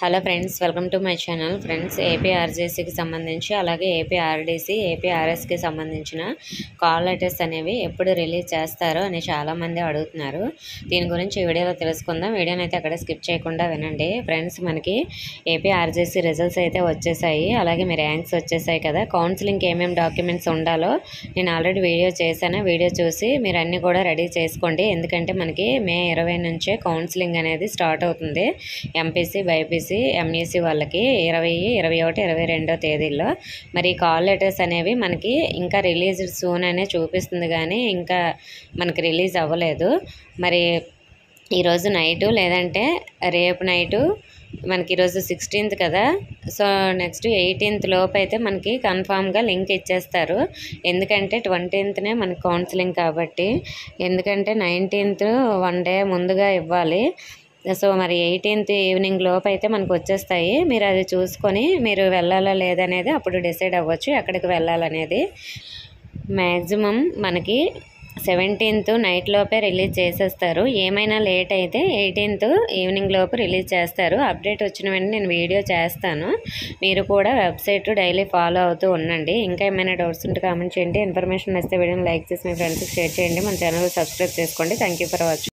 Hello friends, welcome to my channel. Friends, ఏపీఆర్జేసీకి సంబంధించి అలాగే ఏపీఆర్డీసీ ఏపీఆర్ఎస్కి సంబంధించిన కాల్ లెటర్స్ అనేవి ఎప్పుడు రిలీజ్ చేస్తారో అని చాలామంది అడుగుతున్నారు. దీని గురించి ఈ వీడియోలో తెలుసుకుందాం. వీడియోని అయితే అక్కడ స్కిప్ చేయకుండా వినండి. ఫ్రెండ్స్, మనకి ఏపీఆర్జేసీ రిజల్ట్స్ అయితే వచ్చేసాయి. అలాగే మీ ర్యాంక్స్ వచ్చేసాయి కదా. కౌన్సిలింగ్కి ఏమేమి డాక్యుమెంట్స్ ఉండాలో నేను ఆల్రెడీ వీడియో చేశాను. వీడియో చూసి మీరు అన్నీ కూడా రెడీ చేసుకోండి. ఎందుకంటే మనకి మే 20 నుంచే కౌన్సిలింగ్ అనేది స్టార్ట్ అవుతుంది. ఎంపీసీ, బైపీసీ, ఎంఈసీ వాళ్ళకి 20, 21, 22 తేదీల్లో. మరి కాల్ లెటర్స్ అనేవి మనకి ఇంకా రిలీజ్డ్ సూన్ అనే చూపిస్తుంది, కానీ ఇంకా మనకి రిలీజ్ అవ్వలేదు. మరి ఈరోజు నైటు లేదంటే రేపు నైటు, మనకి ఈరోజు 16th కదా, సో నెక్స్ట్ 18th లోపు అయితే మనకి కన్ఫామ్గా లింక్ ఇచ్చేస్తారు. ఎందుకంటే 20th మనకి కౌన్సిలింగ్ కాబట్టి, ఎందుకంటే 19th 1 డే ముందుగా ఇవ్వాలి. సో మరి 18th ఈవినింగ్ లోపు అయితే మనకు వచ్చేస్తాయి. మీరు అది చూసుకొని మీరు వెళ్ళాలా లేదనేది అప్పుడు డిసైడ్ అవ్వచ్చు ఎక్కడికి వెళ్ళాలనేది. మ్యాక్సిమం మనకి 17th నైట్ లోపే రిలీజ్ చేసేస్తారు. ఏమైనా లేట్ అయితే 18th ఈవినింగ్ లోపు రిలీజ్ చేస్తారు. అప్డేట్ వచ్చిన వెంటనే నేను వీడియో చేస్తాను. మీరు కూడా వెబ్సైట్ డైలీ ఫాలో అవుతూ ఉండండి. ఇంకా ఏమైనా డౌట్స్ ఉంటే కామెంట్ చేయండి. ఇన్ఫర్మేషన్ నచ్చితే వీడియోని లైక్ చేసి మీ ఫ్రెండ్స్కి షేర్ చేయండి. మన ఛానల్ సబ్స్క్రైబ్ చేసుకోండి. Thank you for watching.